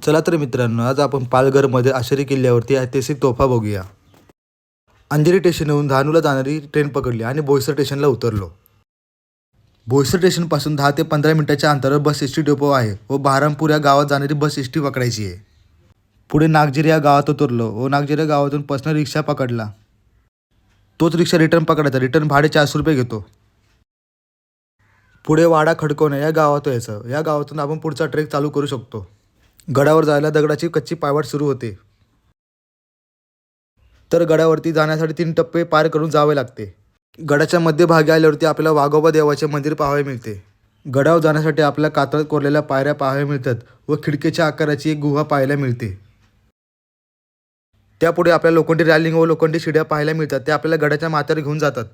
चला तर मित्रांनो, आज आपण पालघरमध्ये आशेरी किल्ल्यावरती ऐतिहासिक तोफा बघूया. अंधेरी स्टेशनहून डहाणूला जाणारी ट्रेन पकडली आणि बोईसर स्टेशनला उतरलो. बोईसर स्टेशनपासून 10 ते 15 मिनिटाच्या अंतरावर बस एस टी डेपो आहे व बहारमपूर या गावात जाणारी बस एस टी पकडायची आहे. पुढे नागझिरी या गावात उतरलो व नागझिरी या गावातून पर्सनल रिक्षा पकडला. तोच रिक्षा रिटर्न पकडायचा. रिटर्न भाडे 400 रुपये घेतो. पुढे वाडा खडकोणे या गावात यायचं. या गावातून आपण पुढचा ट्रेक चालू करू शकतो. गडावर जायला दगडाची कच्ची पायवाट सुरू होते. तर गडावरती जाण्यासाठी 3 टप्पे पार करून जावे लागते. गडाच्या मध्यभागी आल्यावरती आपल्याला वाघोबा देवाचे मंदिर पाहायला मिळते. गडावर जाण्यासाठी आपल्याला कातळात कोरलेल्या पायऱ्या पाहायला मिळतात व खिडकीच्या आकाराची एक गुहा पाहायला मिळते. त्यापुढे आपल्याला लोखंडी रॅलिंग व लोखंडी शिड्या पाहायला मिळतात. ते आपल्याला गडाच्या माथ्यावर घेऊन जातात.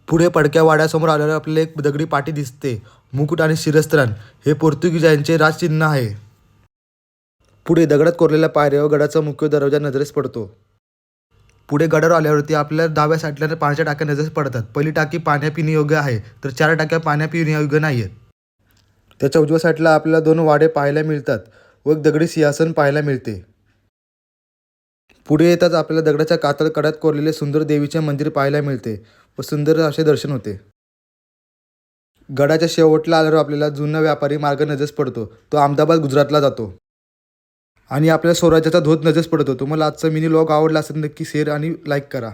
पुढे पडक्या वाड्यासमोर आल्यावर आपल्याला एक दगडी पाटी दिसते. मुकुट आणि शिरस्त्राण हे पोर्तुगीजांचे राजचिन्ह आहे. पुढे दगडात कोरलेल्या पायऱ्या व गडाचा मुख्य दरवाजा नजरेस पडतो. पुढे गडावर आल्यावरती आपल्याला डाव्या साईडला पाण्याच्या टाक्या नजरेस पडतात. पहिली टाकी पाण्या पिण्यायोग्य आहे तर 4 टाक्या पाण्या पिण्यायोग्य नाही आहेत. त्याच्या उजव्या साईडला आपल्याला 2 वाडे पाहायला मिळतात व एक दगडी सिंहासन पाहायला मिळते. पुढे येताच आपल्याला दगडाच्या कातळ कड्यात कोरलेले सुंदर देवीचे मंदिर पाहायला मिळते व सुंदर असे दर्शन होते. गडाच्या शेवटला आल्यावर आपल्याला जुना व्यापारी मार्ग नजरेस पडतो. तो अहमदाबाद गुजरातला जातो. आणि आपल्या स्वराज्याचा ध्वज नजरेस पडतो. तुम्हाला आजचा मिनी व्लॉग आवडला असेल नक्की शेअर आणि लाईक करा.